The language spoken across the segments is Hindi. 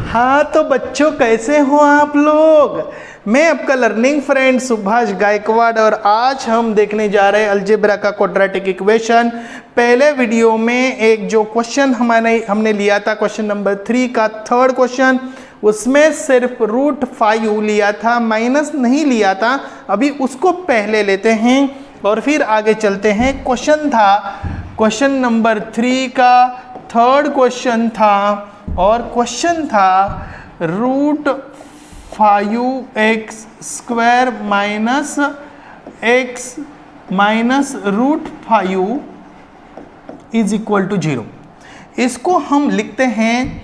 हाँ तो बच्चों कैसे हो आप लोग। मैं आपका लर्निंग फ्रेंड सुभाष गायकवाड़ और आज हम देखने जा रहे हैं अलजेब्रा का क्वाड्रेटिक इक्वेशन। पहले वीडियो में एक जो क्वेश्चन हमने लिया था क्वेश्चन नंबर 3 का थर्ड क्वेश्चन, उसमें सिर्फ √5 लिया था, माइनस नहीं लिया था। अभी उसको पहले लेते हैं और फिर आगे चलते हैं। क्वेश्चन नंबर 3 का थर्ड क्वेश्चन था और क्वेश्चन था √5x² minus x minus √5 is equal to 0। इसको हम लिखते हैं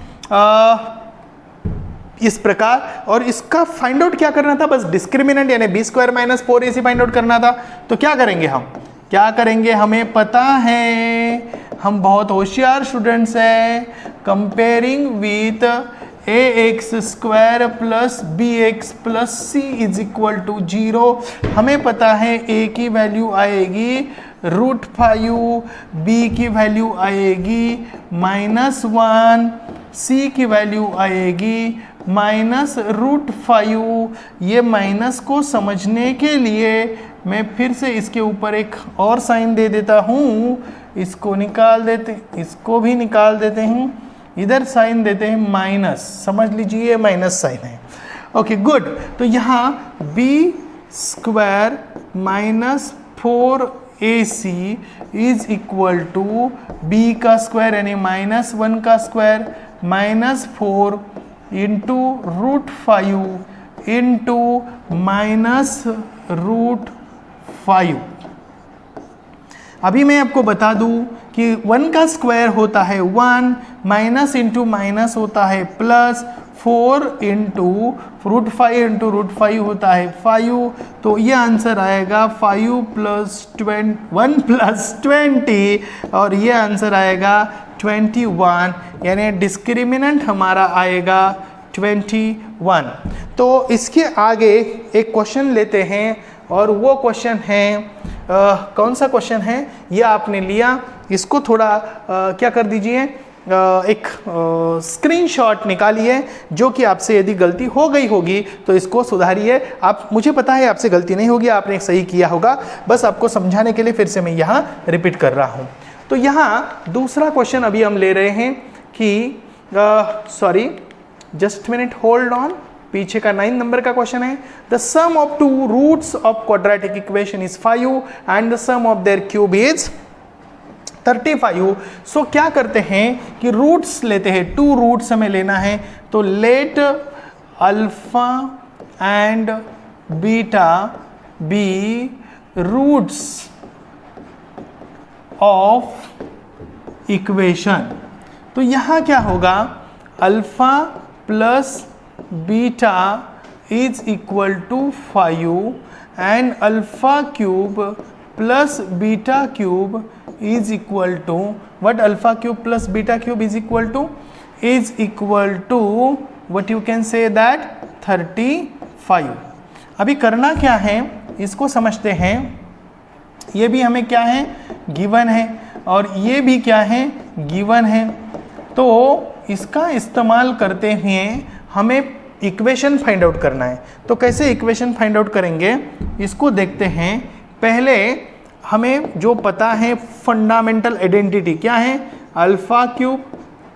इस प्रकार, और इसका फाइंड आउट क्या करना था, बस डिस्क्रिमिनेंट यानी b² minus 4ac find out करना था। तो क्या करेंगे हमें पता है, हम बहुत होशियार स्टूडेंट्स हैं। Comparing with ax² plus bx plus c is equal to 0। हमें पता है a की वैल्यू आएगी √5, b की वैल्यू आएगी -1, c की वैल्यू आएगी -√5। ये माइनस को समझने के लिए मैं फिर से इसके ऊपर एक और साइन दे देता हूँ। इसको इसको भी निकाल देते हैं, इधर साइन देते हैं माइनस, समझ लीजिए माइनस साइन है। Okay good. तो यहाँ b² minus 4ac is equal to b का स्क्वायर यानी -1 का स्क्वायर -4 इंटू √5 इंटू -√5। अभी मैं आपको बता दूं कि 1 का स्क्वायर होता है 1, माइनस इंटू माइनस होता है प्लस, 4 इंटू √5 इंटू √5 होता है 5। तो ये आंसर आएगा 5 + 1 + 20 और ये आंसर आएगा 21, यानी डिस्क्रिमिनेंट हमारा आएगा 21। तो इसके आगे एक क्वेश्चन लेते हैं और वो क्वेश्चन है कौन सा क्वेश्चन है, ये आपने लिया, इसको थोड़ा क्या कर दीजिए, एक स्क्रीनशॉट निकालिए। जो कि आपसे यदि गलती हो गई होगी तो इसको सुधारिए। मुझे पता है आपसे गलती नहीं होगी, आपने सही किया होगा, बस आपको समझाने के लिए फिर से मैं यहाँ रिपीट कर रहा हूँ। तो यहाँ दूसरा क्वेश्चन अभी हम ले रहे हैं कि sorry just minute hold on, पीछे का 9 नंबर का क्वेश्चन है। The sum of 2 roots of quadratic equation is 5 and the sum of their cube is 35। So क्या करते हैं कि रूट्स लेते हैं, 2 रूट्स हमें लेना है। तो let alpha and beta be roots of equation. तो यहाँ क्या होगा, alpha plus beta is equal to 5 and alpha cube plus beta cube is equal to what? Alpha cube plus beta cube is equal to what you can say that 35। अभी करना क्या है इसको समझते हैं। ये भी हमें क्या है, गिवन है, और ये भी क्या है, गिवन है। तो इसका इस्तेमाल करते हुए हमें इक्वेशन फाइंड आउट करना है। तो कैसे इक्वेशन फाइंड आउट करेंगे इसको देखते हैं। पहले हमें जो पता है फंडामेंटल आइडेंटिटी क्या है, alpha cube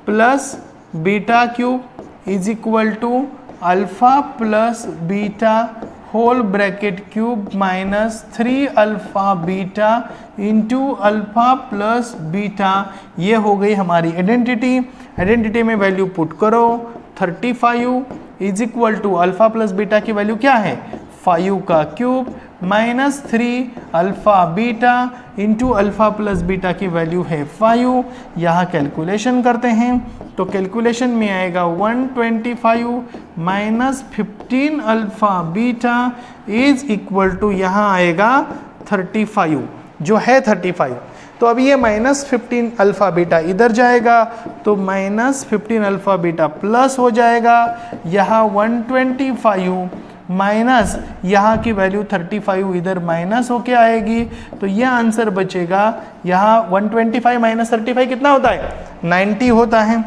plus beta cube is equal to alpha plus beta whole bracket cube minus 3 alpha beta into alpha plus beta. ये हो गई हमारी आइडेंटिटी में वैल्यू पुट करो। 35 is equal to alpha plus beta की वैल्यू क्या है, 5 का cube -3 alpha beta into alpha plus beta की वैल्यू है 5। यहाँ कैलकुलेशन करते हैं तो कैलकुलेशन में आएगा 125 -15 alpha beta is equal to यहाँ आएगा 35, जो है 35। तो अब ये -15 अल्फा बीटा इधर जाएगा तो -15 अल्फा बीटा प्लस हो जाएगा। यहाँ 125 माइनस यहाँ की वैल्यू 35 इधर माइनस होके आएगी। तो यह आंसर बचेगा यहाँ 125 - 35 कितना होता है, 90 होता है।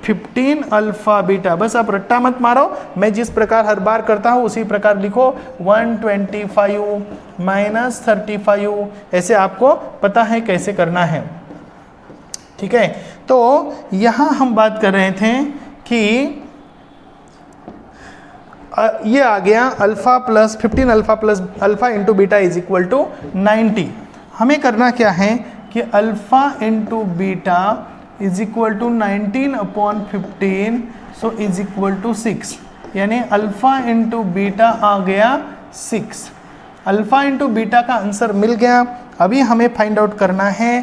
15 अल्फा बीटा। बस आप रट्टा मत मारो, मैं जिस प्रकार हर बार करता हूँ उसी प्रकार लिखो। 125 माइनस 35, ऐसे आपको पता है कैसे करना है, ठीक है। तो यहाँ हम बात कर रहे थे कि ये आ गया alpha plus 15 alpha plus alpha into beta is equal to 90। हमें करना क्या है कि alpha into beta is equal to 19/15, so is equal to 6, यानी अल्फा इंटू बीटा आ गया 6। अल्फा इंटू बीटा का आंसर मिल गया। अभी हमें फाइंड आउट करना है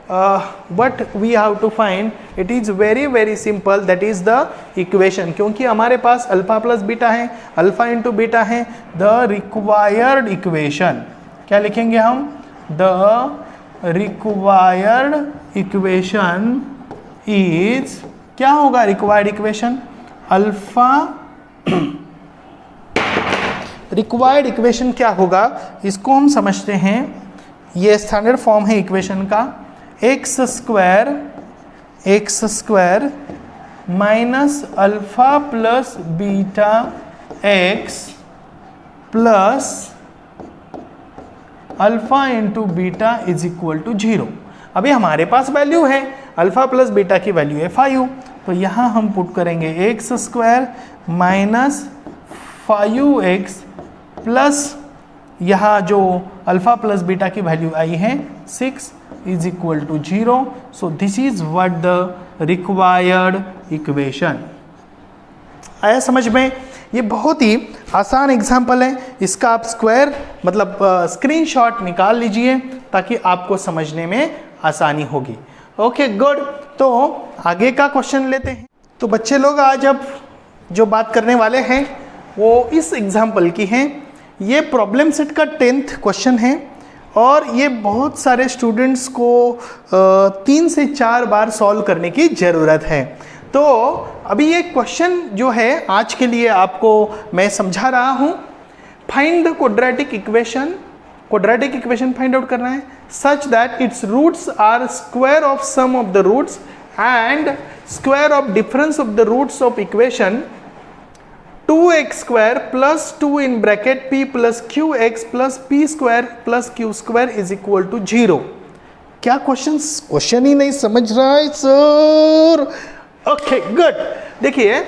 what we have to find. It is very simple, that is the equation। क्योंकि हमारे पास अल्फा प्लस बीटा है, अल्फा इंटू बीटा है, the required equation क्या लिखेंगे हम? the required equation is, क्या होगा required equation? Alpha required equation क्या होगा इसको हम समझते हैं। ये स्टैंडर्ड फॉर्म है इक्वेशन का, x square minus alpha plus beta x plus alpha into beta is equal to 0। अभी हमारे पास वैल्यू है, अल्फा प्लस बीटा की वैल्यू है 5, तो यहाँ हम पुट करेंगे x square minus 5x plus यहाँ जो अल्फा प्लस बीटा की वैल्यू आई है 6 is equal to 0। So this is what the required equation. आया समझ में? ये बहुत ही आसान एग्जाम्पल है, इसका आप स्क्वायर मतलब स्क्रीनशॉट निकाल लीजिए ताकि आपको समझने में आसानी होगी। ओके गुड, तो आगे का क्वेश्चन लेते हैं। तो बच्चे लोग आज अब जो बात करने वाले हैं वो इस एग्जाम्पल की है। ये प्रॉब्लम सेट का 10th क्वेश्चन है और ये बहुत सारे स्टूडेंट्स को 3 से 4 बार सॉल्व करने की ज़रूरत है। तो अभी ये क्वेश्चन जो है आज के लिए आपको मैं समझा रहा हूँ। Find the quadratic equation find out करना है such that its roots are square of sum of the roots and square of difference of the roots of equation 2x square plus 2 in bracket p plus qx plus p square plus q square is equal to 0। क्या क्वेश्चन ही नहीं समझ रहा है सर? ओके गुड, देखिए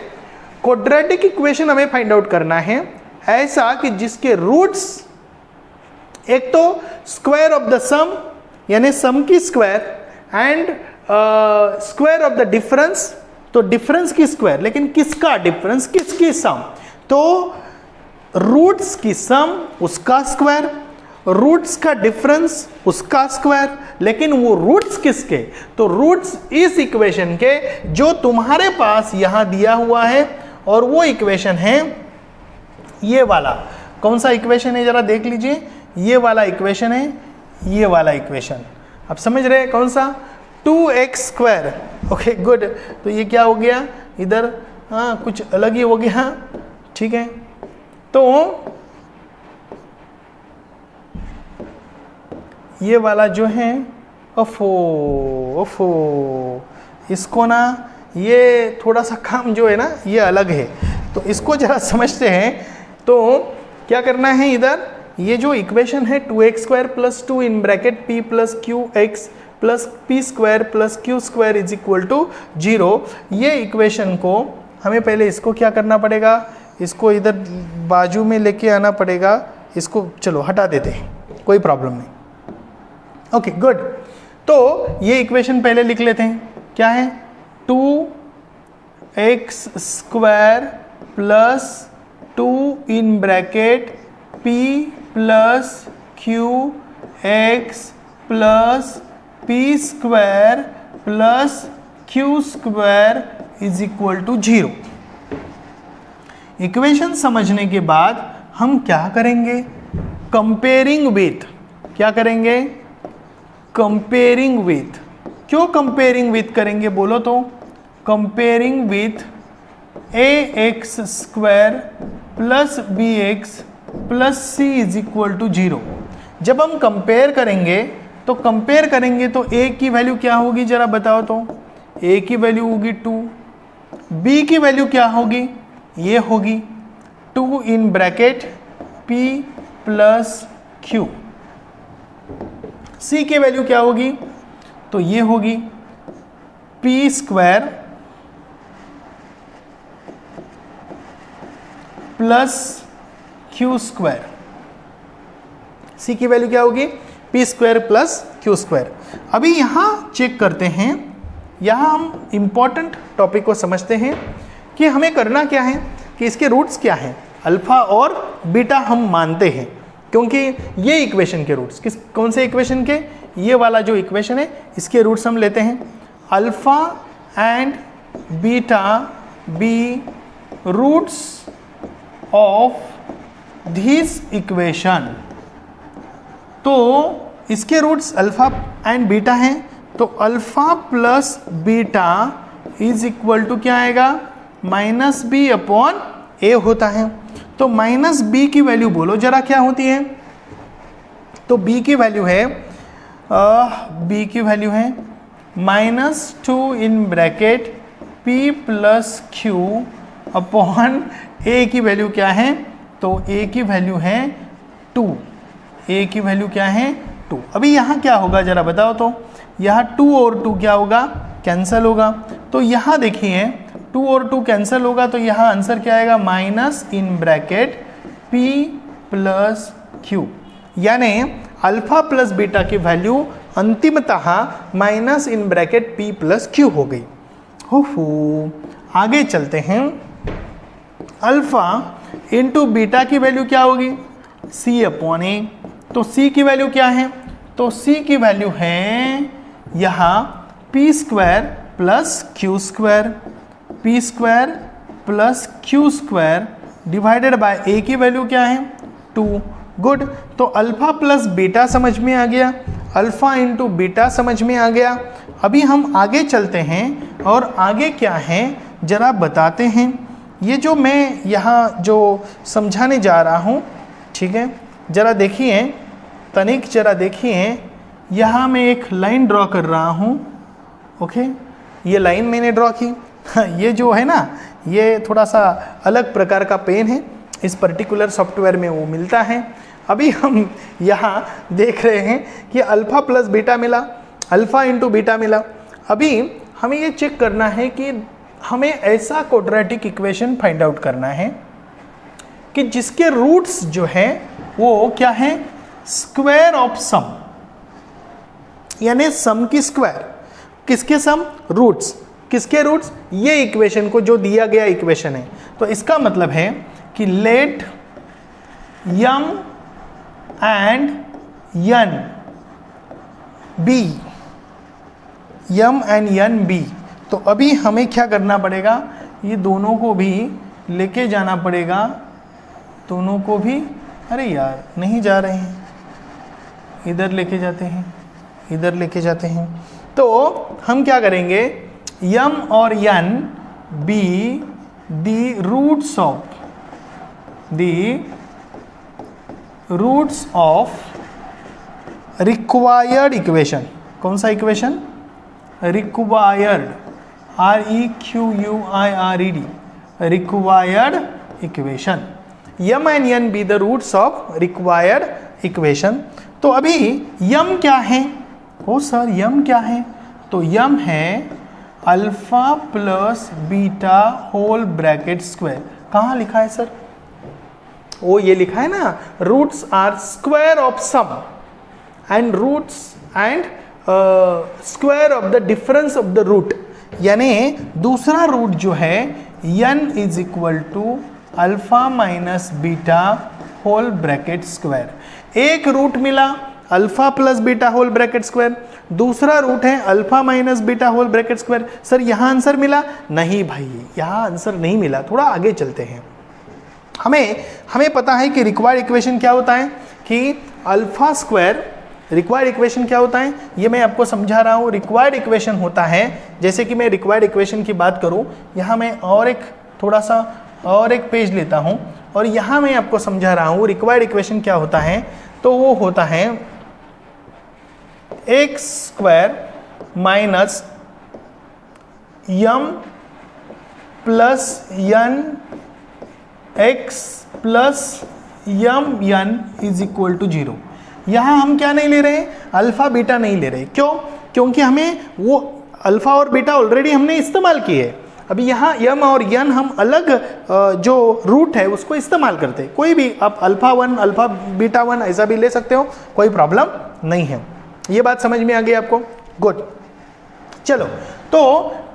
क्वाड्रेटिक इक्वेशन हमें फाइंड आउट करना है ऐसा कि जिसके रूट्स एक तो स्क्वायर ऑफ द सम यानी सम की square and square of the difference, तो डिफरेंस की स्क्वायर, लेकिन किसका डिफरेंस किसकी सम? तो रूट्स की सम उसका स्क्वायर, रूट्स का डिफरेंस उसका स्क्वायर, लेकिन वो रूट्स किसके? तो रूट्स इस इक्वेशन के जो तुम्हारे पास यहां दिया हुआ है, और वो इक्वेशन है ये वाला। कौन सा इक्वेशन है जरा देख लीजिए, ये वाला इक्वेशन है, ये वाला इक्वेशन। आप समझ रहे हैं कौन सा? 2x square. ओके गुड, तो ये क्या हो गया इधर? हाँ कुछ अलग ही हो गया, ठीक है। तो ये वाला जो है ओफो इसको ना, ये थोड़ा सा काम जो है ना ये अलग है, तो इसको जरा समझते हैं। तो क्या करना है इधर, ये जो इक्वेशन है 2x square plus 2 in bracket p plus qx plus p square plus q square is equal to 0, ये इक्वेशन को हमें पहले इसको क्या करना पड़ेगा, इसको इधर बाजू में लेके आना पड़ेगा। इसको चलो हटा देते हैं, कोई प्रॉब्लम नहीं। ओके गुड, तो ये इक्वेशन पहले लिख लेते हैं। क्या है? 2x square plus 2 in bracket p plus q x plus p square plus q square is equal to 0। Equation समझने के बाद हम क्या करेंगे? Comparing with. क्या करेंगे? Comparing with. क्यों कंपेयरिंग विथ करेंगे बोलो तो? Comparing with ax square plus bx plus c is equal to 0। जब हम कंपेयर करेंगे तो a की वैल्यू क्या होगी जरा बताओ तो? a की वैल्यू होगी 2, b की वैल्यू क्या होगी, ये होगी 2 in bracket p plus q। c की वैल्यू क्या होगी, तो ये होगी p square plus q square. c की वैल्यू क्या होगी, p square plus q square. अभी यहाँ चेक करते हैं, यहाँ हम इंपॉर्टेंट टॉपिक को समझते हैं कि हमें करना क्या है, कि इसके रूट्स क्या हैं। अल्फा और बीटा हम मानते हैं, क्योंकि ये इक्वेशन के रूट्स कौन से इक्वेशन के, ये वाला जो इक्वेशन है इसके रूट्स हम लेते हैं। Alpha and beta be roots of this equation. तो इसके रूट्स अल्फा एंड बीटा हैं, तो alpha plus beta is equal to क्या आएगा, माइनस बी अपॉन ए होता है। तो माइनस बी की वैल्यू बोलो जरा क्या होती है, तो बी की वैल्यू है -2 in bracket p plus Q upon A की वैल्यू क्या है, तो ए की वैल्यू है 2। ए की वैल्यू क्या है 2। अभी यहाँ क्या होगा जरा बताओ, तो यहाँ 2 और 2 क्या होगा, कैंसल होगा। तो यहाँ देखिए 2 और 2 कैंसिल होगा, तो यहाँ आंसर क्या आएगा, minus in bracket p plus Q. यानी अल्फा प्लस बीटा की वैल्यू अंतिमतः minus in bracket p plus Q हो गई। हो आगे चलते हैं। अल्फा इंटू बीटा की वैल्यू क्या होगी, c अपॉन ए। तो c की वैल्यू क्या है, तो c की वैल्यू है यहाँ p square plus q square, p square plus q square divided by a की वैल्यू क्या है 2। गुड, तो अल्फा प्लस बीटा समझ में आ गया, अल्फा इंटू बीटा समझ में आ गया। अभी हम आगे चलते हैं और आगे क्या है जरा बताते हैं। ये जो मैं यहाँ जो समझाने जा रहा हूँ, ठीक है, जरा देखिए तनिक, जरा देखिए यहाँ मैं एक लाइन ड्रॉ कर रहा हूँ। ओके, ये लाइन मैंने ड्रॉ की। ये जो है ना, ये थोड़ा सा अलग प्रकार का पेन है, इस पर्टिकुलर सॉफ्टवेयर में वो मिलता है। अभी हम यहाँ देख रहे हैं कि अल्फ़ा प्लस बीटा मिला, अल्फ़ा इंटू बीटा मिला। अभी हमें ये चेक करना है कि हमें ऐसा क्वाड्रेटिक इक्वेशन फाइंड आउट करना है कि जिसके रूट्स जो है वो क्या है, स्क्वायर ऑफ सम, यानी सम की स्क्वायर। किसके सम, रूट्स। किसके रूट्स, ये इक्वेशन को जो दिया गया इक्वेशन है। तो इसका मतलब है कि let m and N be, m and N be. तो अभी हमें क्या करना पड़ेगा, ये दोनों को भी लेके जाना पड़ेगा, दोनों को भी। अरे यार नहीं जा रहे हैं, इधर लेके जाते हैं, इधर लेके जाते हैं। तो हम क्या करेंगे, यम और N be the roots of required equation. कौन सा equation, required, REQUIRED, required equation. M and N be the roots of required equation. तो अभी यम क्या है, ओ सर यम क्या है, तो यम है alpha plus beta whole bracket square. कहाँ लिखा है सर, वो ये लिखा है ना, roots are square of sum and roots and square of the difference of the root. यानी दूसरा रूट जो है n is equal to alpha minus beta whole bracket square. एक रूट मिला alpha plus beta whole bracket square, दूसरा रूट है alpha minus beta whole bracket square. Sir यहाँ आंसर मिला नहीं भाई, यहाँ आंसर नहीं मिला। थोड़ा आगे चलते हैं। हमें पता है कि रिक्वायर्ड इक्वेशन क्या होता है, कि अल्फा स्क्वायर, रिक्वायर्ड इक्वेशन क्या होता है ये मैं आपको समझा रहा हूँ। रिक्वायर्ड इक्वेशन होता है, जैसे कि मैं रिक्वायर्ड इक्वेशन की बात करूँ, यहाँ मैं और एक थोड़ा सा और एक पेज लेता हूँ और यहाँ मैं आपको समझा रहा हूँ रिक्वायर्ड इक्वेशन क्या होता है। तो वो होता है x square minus m plus n x plus m n is equal to 0। यहाँ हम क्या नहीं ले रहे हैं, अल्फा बीटा नहीं ले रहे। क्यों? क्योंकि हमें वो अल्फा और बीटा ऑलरेडी हमने इस्तेमाल किए है। अभी यहाँ यम और यन हम अलग जो रूट है उसको इस्तेमाल करते हैं। कोई भी आप अल्फा 1 अल्फा बीटा 1 ऐसा भी ले सकते हो, कोई प्रॉब्लम नहीं है। ये बात समझ में आ गई आपको? गुड। चलो तो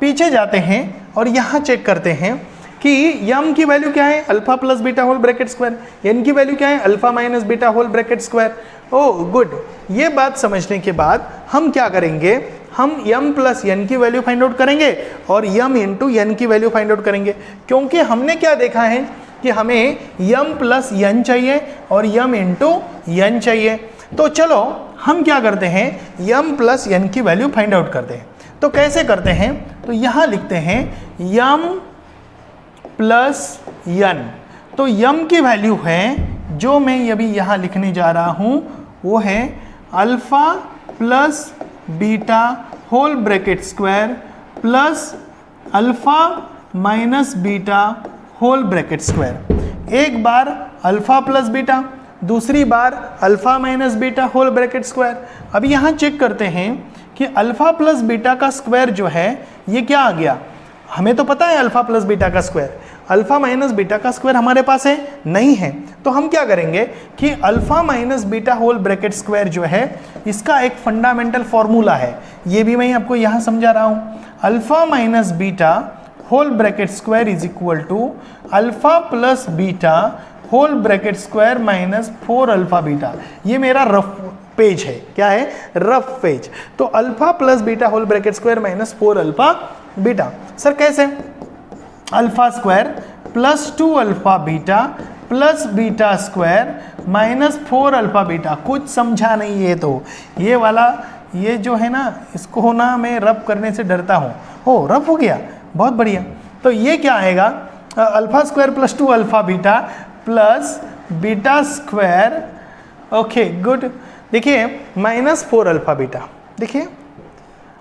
पीछे जाते हैं और यहाँ चेक करते हैं कि यम की वैल्यू क्या है, alpha plus beta whole bracket square. N की वैल्यू क्या है, alpha minus beta whole bracket square. Oh good. ये बात समझने के बाद हम क्या करेंगे, हम यम प्लस एन की वैल्यू फाइंड आउट करेंगे और यम इंटू एन की वैल्यू फाइंड आउट करेंगे। क्योंकि हमने क्या देखा है कि हमें यम प्लस एन चाहिए और यम इंटू एन चाहिए। तो चलो हम क्या करते हैं, यम प्लस एन की वैल्यू फाइंड आउट करते हैं। तो कैसे करते हैं, तो यहाँ लिखते हैं यम प्लस एन। तो यम की वैल्यू है, जो मैं अभी यहाँ लिखने जा रहा हूँ, वो है alpha plus beta whole bracket square plus alpha minus beta whole bracket square. एक बार अल्फा प्लस बीटा, दूसरी बार alpha minus beta whole bracket square. अभी यहाँ चेक करते हैं कि अल्फा प्लस बीटा का स्क्वायर जो है ये क्या आ गया। हमें तो पता है अल्फा प्लस बीटा का स्क्वायर, अल्फा माइनस बीटा का स्क्वायर हमारे पास है नहीं है। तो हम क्या करेंगे कि alpha minus beta whole bracket square जो है इसका एक फंडामेंटल फॉर्मूला है, ये भी मैं आपको यहाँ समझा रहा हूँ। Alpha minus beta whole bracket square is equal to alpha plus beta whole bracket square minus 4 alpha beta. ये मेरा रफ पेज है, क्या है, रफ पेज। तो alpha plus beta whole bracket square minus 4 alpha beta. Sir कैसे, alpha square plus 2 alpha beta plus beta square minus 4 alpha beta. कुछ समझा नहीं है तो ये वाला, ये जो है ना, इसको ना मैं रब करने से डरता हूँ। हो रब हो गया, बहुत बढ़िया। तो ये क्या आएगा, alpha square plus 2 alpha beta plus beta square, okay good. देखिए माइनस 4 अल्फा बीटा, देखिए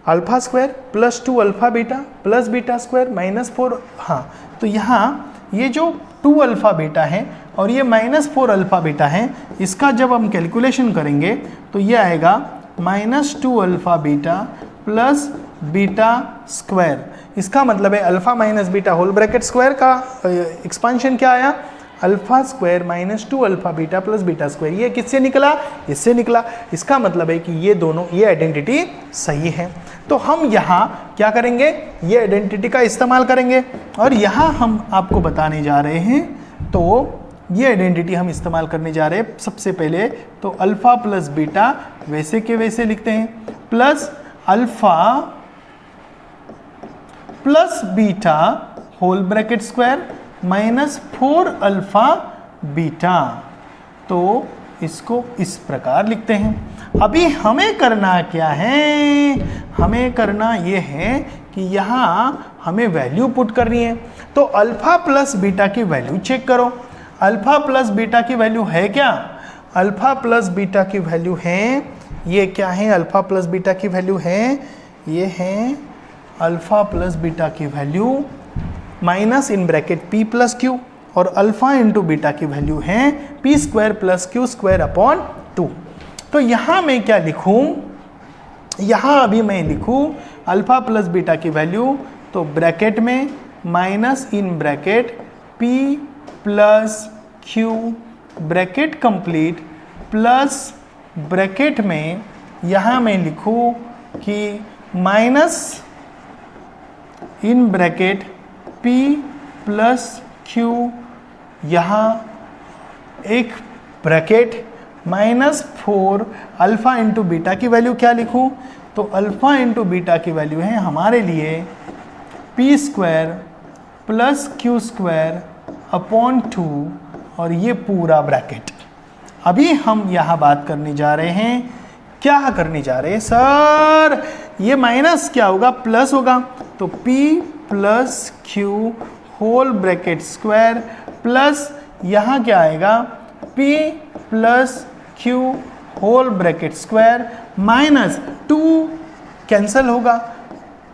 alpha square plus 2 alpha beta plus beta square minus 4। हाँ, तो यहाँ ये जो 2 अल्फा बीटा है और ये माइनस 4 अल्फा बीटा है, इसका जब हम कैलकुलेशन करेंगे तो ये आएगा minus 2 alpha beta plus beta square. इसका मतलब है alpha minus beta whole bracket square का एक्सपांशन क्या आया, alpha square minus 2 alpha beta plus beta square. ये किससे निकला, इससे निकला। इसका मतलब है कि ये दोनों, ये आइडेंटिटी सही है। तो हम यहाँ क्या करेंगे, ये आइडेंटिटी का इस्तेमाल करेंगे और यहाँ हम आपको बताने जा रहे हैं। तो ये आइडेंटिटी हम इस्तेमाल करने जा रहे हैं। सबसे पहले तो अल्फा प्लस बीटा वैसे के वैसे लिखते हैं, plus alpha plus beta whole bracket square minus 4 alpha beta. तो इसको इस प्रकार लिखते हैं। अभी हमें करना क्या है, हमें करना ये है कि यहाँ हमें वैल्यू पुट करनी है। तो अल्फा प्लस बीटा की वैल्यू चेक करो। अल्फा प्लस बीटा की वैल्यू है क्या, अल्फा प्लस बीटा की वैल्यू है, ये क्या है, अल्फा प्लस बीटा की वैल्यू है, ये है अल्फा प्लस बीटा की value minus in bracket p plus Q, और अल्फा इंटू बीटा की वैल्यू है p square plus q square upon 2। तो यहाँ मैं क्या लिखूँ, यहाँ अभी मैं लिखूँ अल्फा प्लस बीटा की वैल्यू, तो ब्रैकेट में minus in bracket p plus Q bracket complete plus bracket में यहाँ मैं लिखूँ कि minus in bracket p plus Q, यहाँ एक bracket minus 4 alpha into beta की वैल्यू क्या लिखूँ, तो अल्फ़ा इंटू बीटा की वैल्यू है हमारे लिए p square plus q square upon 2 और ये पूरा ब्रैकेट। अभी हम यहाँ बात करने जा रहे हैं, क्या करने जा रहे हैं सर, ये माइनस क्या होगा, प्लस होगा। तो p plus q whole bracket square plus यहाँ क्या आएगा p plus q whole bracket square minus 2 cancel होगा,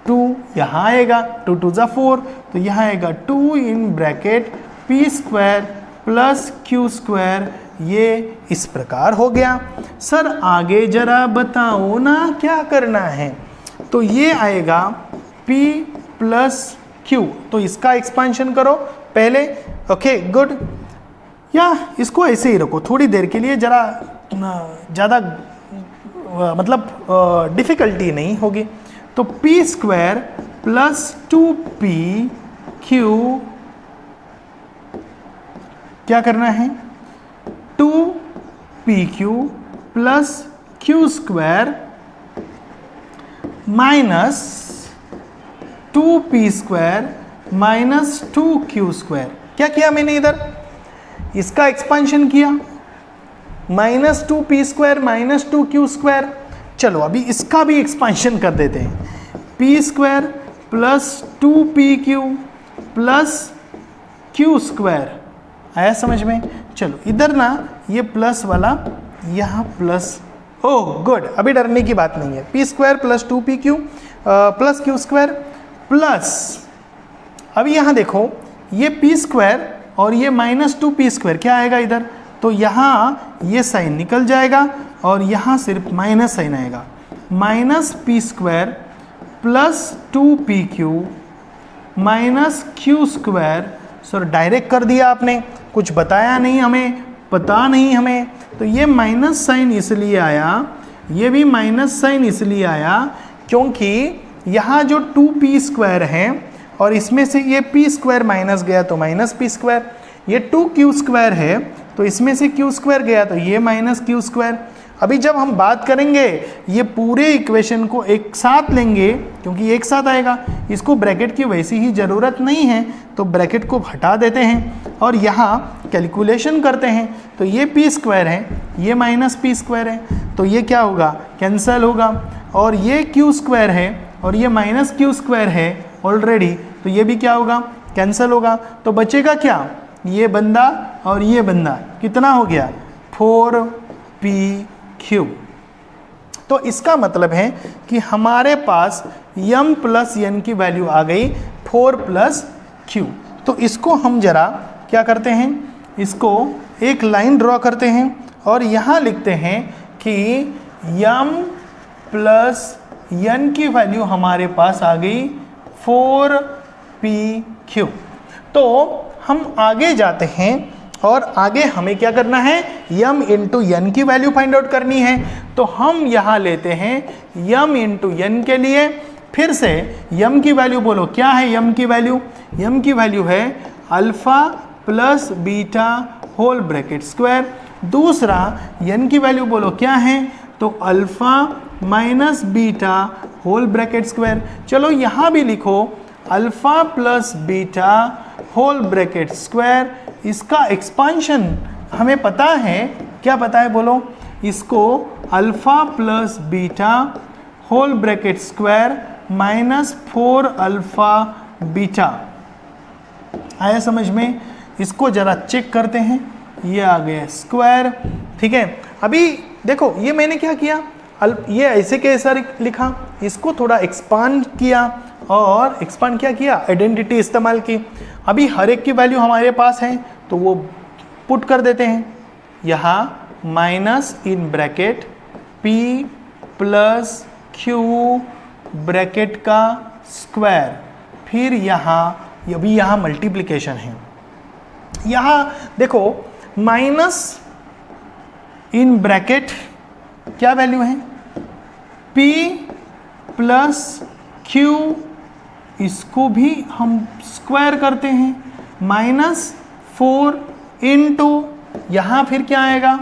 2 यहाँ आएगा, 2 2 ज़ा 4, तो यहाँ आएगा 2 in bracket P square plus q square. ये इस प्रकार हो गया। सर आगे जरा बताओ ना क्या करना है। तो ये आएगा p प्लस क्यू, तो इसका एक्सपांशन करो पहले। ओके गुड, या इसको ऐसे ही रखो थोड़ी देर के लिए, जरा ज़्यादा मतलब डिफ़िकल्टी नहीं होगी। तो P square plus 2p Q, क्या करना है 2pq plus q square minus 2p square minus 2q square. क्या किया मैंने इधर, इसका एक्सपांशन किया, minus 2p square minus 2q square. चलो अभी इसका भी एक्सपांशन कर देते हैं, p square plus 2pq plus q square. आया समझ में। चलो इधर ना ये प्लस वाला यहाँ प्लस, ओह गुड, अभी डरने की बात नहीं है। p square plus 2pq plus q square plus, अभी यहाँ देखो ये p स्क्वायर और ये माइनस 2p स्क्वायर क्या आएगा इधर, तो यहाँ ये साइन निकल जाएगा और यहाँ सिर्फ माइनस साइन आएगा। Minus p square plus 2pq minus q square. Sir direct कर दिया आपने, कुछ बताया नहीं हमें, पता नहीं हमें। तो ये माइनस साइन इसलिए आया, ये भी माइनस साइन इसलिए आया क्योंकि यहाँ जो 2p स्क्वायर है और इसमें से ये p स्क्वायर माइनस गया तो माइनस p स्क्वायर, ये 2q स्क्वायर है तो इसमें से q स्क्वायर गया तो ये माइनस q स्क्वायर। अभी जब हम बात करेंगे ये पूरे इक्वेशन को एक साथ लेंगे, क्योंकि एक साथ आएगा, इसको ब्रैकेट की वैसी ही ज़रूरत नहीं है तो ब्रैकेट को हटा देते हैं और यहाँ कैलकुलेशन करते हैं। तो ये p स्क्वायर है, ये माइनस p स्क्वायर है, तो ये क्या होगा, कैंसल होगा। और ये q स्क्वायर है और ये माइनस q स्क्वायर है ऑलरेडी, तो ये भी क्या होगा, कैंसल होगा। तो बचेगा क्या, ये बंदा और ये बंदा, कितना हो गया 4pq। तो इसका मतलब है कि हमारे पास m प्लस n की वैल्यू आ गई 4 प्लस q। तो इसको हम जरा क्या करते हैं, इसको एक लाइन ड्रॉ करते हैं और यहाँ लिखते हैं कि m प्लस n की वैल्यू हमारे पास आ गई 4pq। तो हम आगे जाते हैं और आगे हमें क्या करना है, m इंटू n की वैल्यू फाइंड आउट करनी है। तो हम यहाँ लेते हैं m इंटू n के लिए, फिर से m की वैल्यू बोलो, क्या है m की वैल्यू, m की वैल्यू है alpha plus beta whole bracket square. दूसरा n की वैल्यू बोलो क्या है, तो alpha minus beta whole bracket square. चलो यहाँ भी लिखो alpha plus beta whole bracket square. इसका एक्सपांशन हमें पता है, क्या पता है बोलो, इसको alpha plus beta whole bracket square minus 4 alpha beta. आया समझ में। इसको जरा चेक करते हैं, ये आ गया स्क्वायर, ठीक है। अभी देखो ये मैंने क्या किया, ये ऐसे कैसा लिखा, इसको थोड़ा एक्सपांड किया और एक्सपांड क्या किया, आइडेंटिटी इस्तेमाल की। अभी हर एक की वैल्यू हमारे पास है तो वो पुट कर देते हैं, यहाँ minus in bracket p plus q bracket का स्क्वायर, फिर यहाँ अभी यहाँ मल्टीप्लिकेशन है। यहाँ देखो माइनस इन ब्रैकेट क्या वैल्यू है, p प्लस q, इसको भी हम स्क्वायर करते हैं, माइनस 4 इंटू यहाँ फिर क्या आएगा,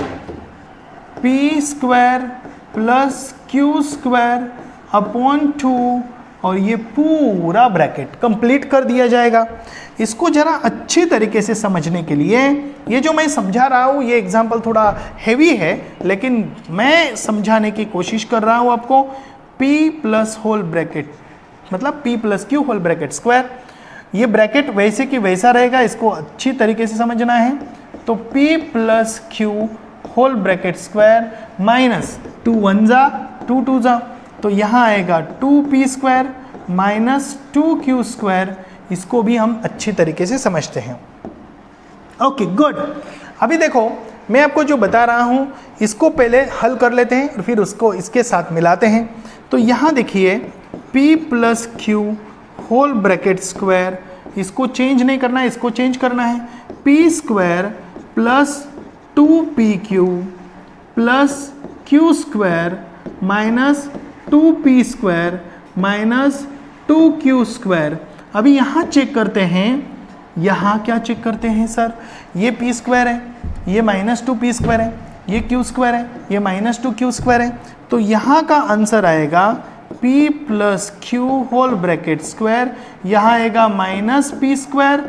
p square plus q square upon 2, और ये पूरा ब्रैकेट कंप्लीट कर दिया जाएगा। इसको जरा अच्छी तरीके से समझने के लिए, ये जो मैं समझा रहा हूँ ये एग्जाम्पल थोड़ा हैवी है, लेकिन मैं समझाने की कोशिश कर रहा हूँ आपको। p प्लस होल ब्रैकेट मतलब p plus q whole bracket square, ये ब्रैकेट वैसे कि वैसा रहेगा, इसको अच्छी तरीके से समझना है। तो p plus q whole bracket square minus 2 1 जा 2 2 जा, तो यहाँ आएगा 2p स्क्वायर माइनस 2q², इसको भी हम अच्छी तरीके से समझते हैं। Okay good. अभी देखो मैं आपको जो बता रहा हूँ इसको पहले हल कर लेते हैं और फिर उसको इसके साथ मिलाते हैं। तो यहाँ देखिए p plus q whole bracket square, इसको चेंज नहीं करना है, इसको चेंज करना है, p square plus 2pq plus q square minus 2p square minus 2q square. अभी यहाँ चेक करते हैं, यहाँ क्या चेक करते हैं सर, ये p स्क्वायर है, ये माइनस 2p स्क्वायर है, ये q स्क्वायर है, ये माइनस 2q स्क्वायर है। तो यहाँ का आंसर आएगा p plus q whole bracket square, यहाँ आएगा minus p square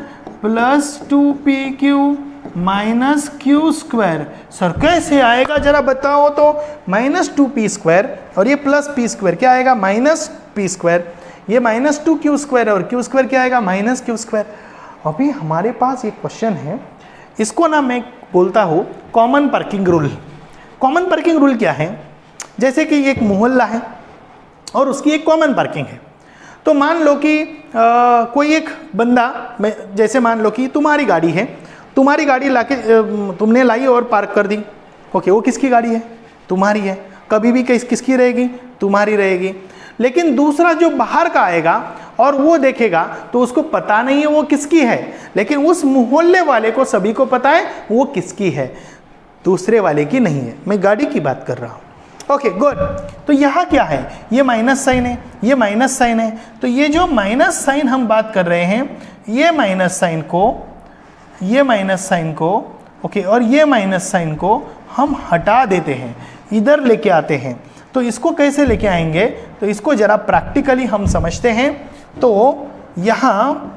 plus 2pq minus q square. Sir कैसे आएगा जरा बताओ तो, माइनस 2p स्क्वायर और ये प्लस p स्क्वायर क्या आएगा, माइनस p स्क्वायर, ये माइनस 2q स्क्वायर और q स्क्वायर क्या आएगा, माइनस q स्क्वायर। अभी हमारे पास एक क्वेश्चन है, इसको ना मैं बोलता हूँ common parking rule. Common parking rule क्या है, जैसे कि एक मोहल्ला है और उसकी एक कॉमन पार्किंग है। तो मान लो कि कोई एक बंदा, जैसे मान लो कि तुम्हारी गाड़ी है, तुम्हारी गाड़ी लाके तुमने लाई और पार्क कर दी। ओके, वो किसकी गाड़ी है, तुम्हारी है, कभी भी किसकी रहेगी, तुम्हारी रहेगी। लेकिन दूसरा जो बाहर का आएगा और वो देखेगा तो उसको पता नहीं है वो किसकी है, लेकिन उस मोहल्ले वाले को सभी को पता है वो किसकी है, दूसरे वाले की नहीं है। मैं गाड़ी की बात कर रहा हूँ। Okay good. तो यहाँ क्या है, ये माइनस साइन है, ये माइनस साइन है। तो ये जो माइनस साइन हम बात कर रहे हैं, ये माइनस साइन को, ये माइनस साइन को, ओके, और ये माइनस साइन को हम हटा देते हैं, इधर लेके आते हैं। तो इसको कैसे लेके आएंगे, तो इसको जरा प्रैक्टिकली हम समझते हैं। तो यहाँ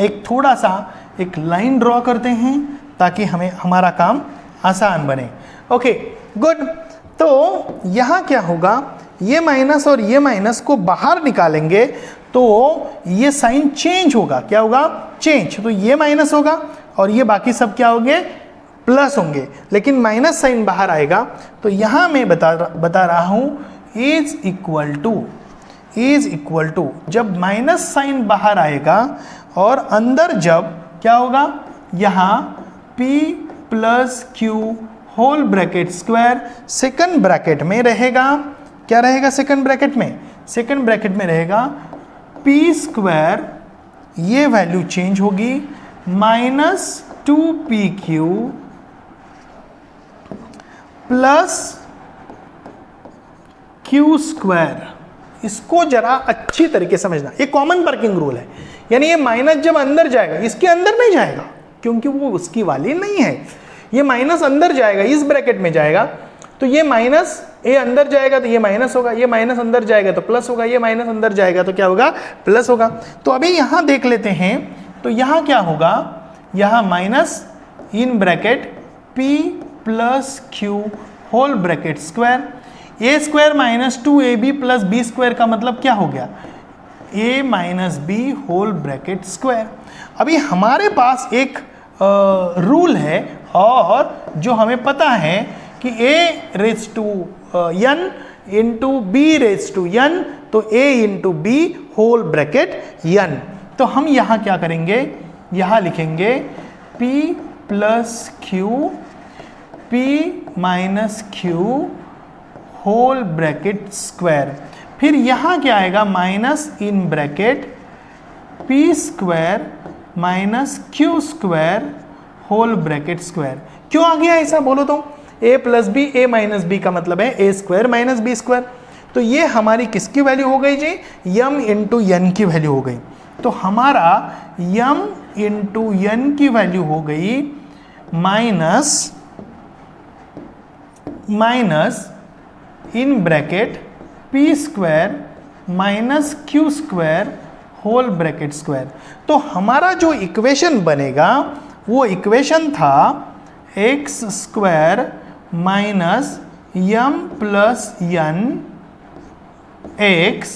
एक थोड़ा सा एक लाइन ड्रॉ करते हैं ताकि हमें हमारा काम आसान बने। Okay good. तो यहाँ क्या होगा, ये माइनस और ये माइनस को बाहर निकालेंगे तो ये साइन चेंज होगा, क्या होगा, चेंज। तो ये माइनस होगा और ये बाकी सब क्या होंगे, प्लस होंगे, लेकिन माइनस साइन बाहर आएगा। तो यहाँ मैं बता रहा हूँ इज इक्वल टू, जब माइनस साइन बाहर आएगा और अंदर जब क्या होगा, यहाँ p plus q whole bracket square second bracket में रहेगा, क्या रहेगा सेकंड ब्रैकेट में, सेकंड ब्रैकेट में रहेगा p स्क्वायर, ये वैल्यू चेंज होगी, minus 2pq plus q square. इसको जरा अच्छी तरीके से समझना, ये कॉमन पार्किंग रूल है, यानी ये माइनस जब अंदर जाएगा, इसके अंदर नहीं जाएगा क्योंकि वो उसकी वाली नहीं है, ये माइनस अंदर जाएगा, इस ब्रैकेट में जाएगा। तो ये माइनस ए अंदर जाएगा तो ये माइनस होगा, ये माइनस अंदर जाएगा तो प्लस होगा, ये माइनस अंदर जाएगा तो क्या होगा, प्लस होगा। तो अभी यहाँ देख लेते हैं, तो यहाँ क्या होगा, यहाँ minus in bracket p plus q whole bracket square, a square minus 2ab plus b square का मतलब क्या हो गया, a minus b whole bracket square. अभी हमारे पास एक रूल है और जो हमें पता है कि a raise to n into b raise to n, तो a into b whole bracket n। तो हम यहाँ क्या करेंगे, यहाँ लिखेंगे p plus q, p minus q whole bracket square, फिर यहाँ क्या आएगा, minus in bracket p square minus q square whole bracket square. क्यों आ गया ऐसा बोलो तो, a plus b, a minus b का मतलब है a square minus b square. तो ये हमारी किसकी वैल्यू हो गई जी, m इंटू n की वैल्यू हो गई। तो हमारा m इंटू n की वैल्यू हो गई minus in bracket p square minus q square whole bracket square. तो हमारा जो इक्वेशन बनेगा वो इक्वेशन था x square minus m plus n x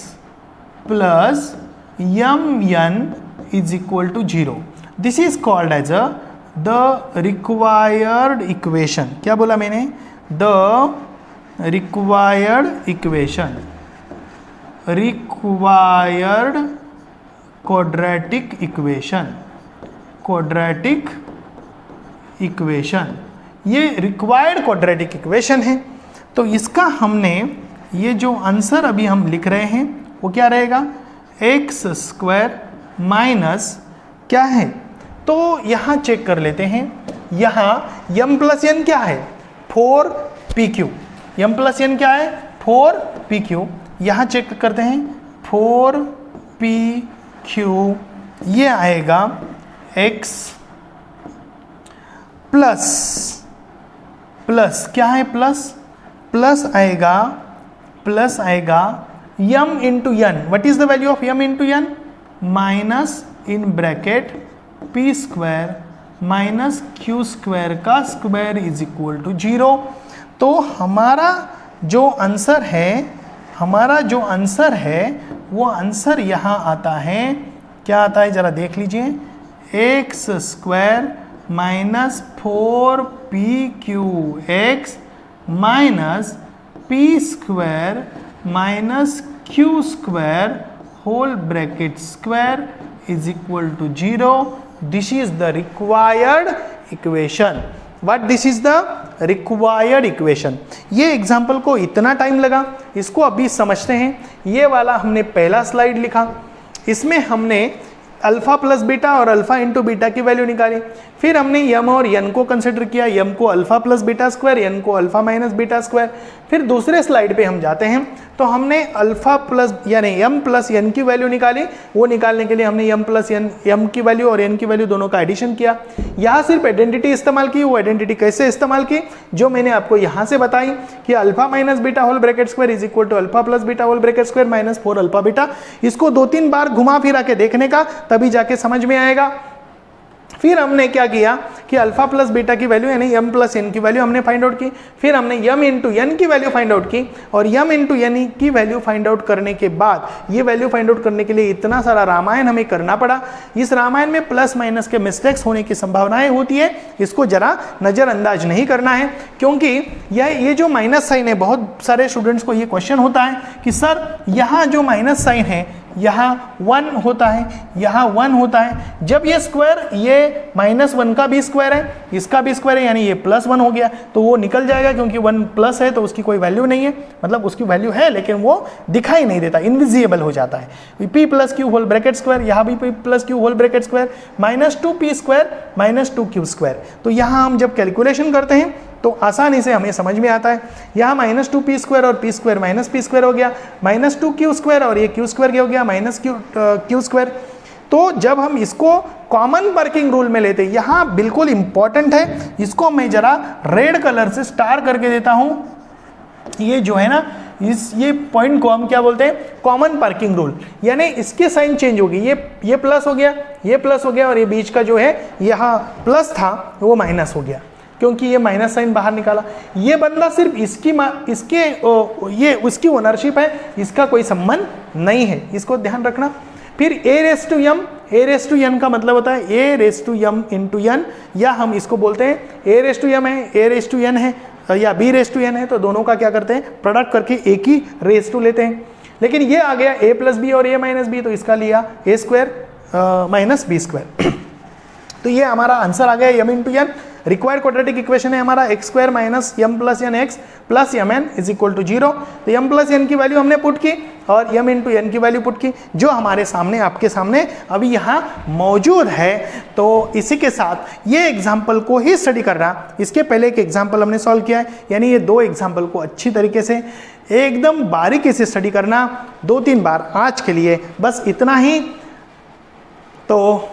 plus m n is equal to 0। This is called as the required equation. क्या बोला मैंने, the required equation. Required quadratic equation, quadratic equation, ये रिक्वायर्ड क्वाड्रेटिक इक्वेशन है। तो इसका हमने ये जो आंसर अभी हम लिख रहे हैं वो क्या रहेगा, एक्स स्क्वायर माइनस क्या है, तो यहाँ चेक कर लेते हैं। यहाँ m प्लस एन क्या है, 4pq, m प्लस एन क्या है 4pq। यहाँ चेक करते हैं 4pq, ये आएगा x प्लस प्लस क्या है प्लस आएगा m into n। What is the value of m into n, minus in bracket p square minus q square का स्क्वायर इज इक्वल टू 0। तो हमारा जो आंसर है वो आंसर यहाँ आता है, क्या आता है जरा देख लीजिए, x square minus 4pq minus p square minus q square whole bracket square is equal to 0। This is the required equation. What this is the required equation। ये एग्जाम्पल को इतना टाइम लगा, इसको अभी समझते हैं। ये वाला हमने पहला स्लाइड लिखा, इसमें हमने अल्फा प्लस बीटा और अल्फा इंटू बीटा की वैल्यू निकाली। फिर हमने यम और यन को कंसिडर किया, यम को अल्फा प्लस बीटा स्क्वायर, यन को अल्फा माइनस बीटा स्क्वायर। फिर दूसरे स्लाइड पे हम जाते हैं तो हमने अल्फा प्लस यानी यम प्लस यन की वैल्यू निकाली। वो निकालने के लिए हमने यम प्लस यम की वैल्यू और एन की वैल्यू दोनों का एडिशन किया। यहाँ सिर्फ आइडेंटिटी इस्तेमाल की। वो आइडेंटिटी कैसे इस्तेमाल की, जो मैंने आपको यहाँ से बताई कि alpha minus beta whole bracket square is equal to alpha plus beta whole bracket square minus 4 alpha beta. इसको 2-3 बार घुमा फिरा के देखने का, तभी जाके समझ में आएगा। फिर हमने क्या किया कि अल्फा प्लस बीटा की वैल्यू यानी यम प्लस एन की वैल्यू हमने फाइंड आउट की। फिर हमने यम इंटू एन की वैल्यू फाइंड आउट की, और यम इंटू एन की वैल्यू फाइंड आउट करने के बाद ये वैल्यू फाइंड आउट करने के लिए इतना सारा रामायण हमें करना पड़ा। इस रामायण में प्लस माइनस के मिस्टेक्स होने की संभावनाएं होती है, इसको जरा नज़रअंदाज नहीं करना है, क्योंकि ये जो माइनस साइन है, बहुत सारे स्टूडेंट्स को ये क्वेश्चन होता है कि सर यहाँ जो माइनस साइन है यहाँ 1 होता है, यहाँ 1 होता है। जब ये स्क्वायर ये -1 का भी स्क्वायर है, इसका भी स्क्वायर है, यानी ये +1 हो गया, तो वो निकल जाएगा, क्योंकि 1 प्लस है तो उसकी कोई वैल्यू नहीं है। मतलब उसकी वैल्यू है लेकिन वो दिखाई नहीं देता, इनविजिबल हो जाता है। p plus q whole bracket square, यहाँ भी p plus q whole bracket square -2p square -2q square. तो यहाँ हम जब कैलकुलेशन करते हैं तो आसानी से हमें समझ में आता है। यहाँ -2p स्क्वायर और p square minus p square हो गया, -2q स्क्वायर और ये q स्क्वायर हो गया -q स्क्वायर। तो जब हम इसको कॉमन वर्किंग रूल में लेते हैं, यहाँ बिल्कुल इंपॉर्टेंट है, इसको मैं जरा रेड कलर से स्टार करके देता हूँ। ये जो है ना, ये पॉइंट को हम क्या बोलते हैं, कॉमन पार्किंग रूल, यानी इसके साइन चेंज होगी। ये प्लस हो गया, ये प्लस हो गया, और ये बीच का जो है यहाँ प्लस था वो माइनस हो गया, क्योंकि ये माइनस साइन बाहर निकाला। ये बंदा सिर्फ ये उसकी ओनरशिप है, इसका कोई संबंध नहीं है, इसको ध्यान रखना। फिर a रेस टू n का मतलब होता है a raise to m into n, या हम इसको बोलते हैं a रेस टू m है, a रेस टू n है, या b रेस टू n है, तो दोनों का क्या करते हैं, प्रोडक्ट करके एक ही रेस टू लेते हैं। लेकिन ये आ गया a प्लस बी और a माइनस बी, तो इसका लिया a square minus b square. तो ये हमारा आंसर आ गया m into n। Required quadratic equation है हमारा x square minus m plus n x plus m n is equal to 0। तो m प्लस एन की वैल्यू हमने पुट की और m इंटू एन की वैल्यू पुट की, जो हमारे सामने आपके सामने अभी यहाँ मौजूद है। तो इसी के साथ ये एग्जाम्पल को ही स्टडी करना। इसके पहले एक एग्जाम्पल हमने सॉल्व किया है, यानी ये 2 एग्जाम्पल को अच्छी तरीके से एकदम बारीकी से स्टडी करना 2-3 बार। आज के लिए बस इतना ही। तो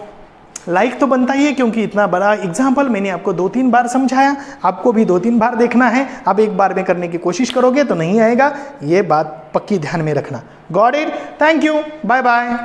लाइक तो बनता ही है, क्योंकि इतना बड़ा एग्जाम्पल मैंने आपको 2-3 बार समझाया, आपको भी 2-3 बार देखना है। आप एक बार में करने की कोशिश करोगे तो नहीं आएगा, ये बात पक्की ध्यान में रखना। Got it, thank you, bye bye.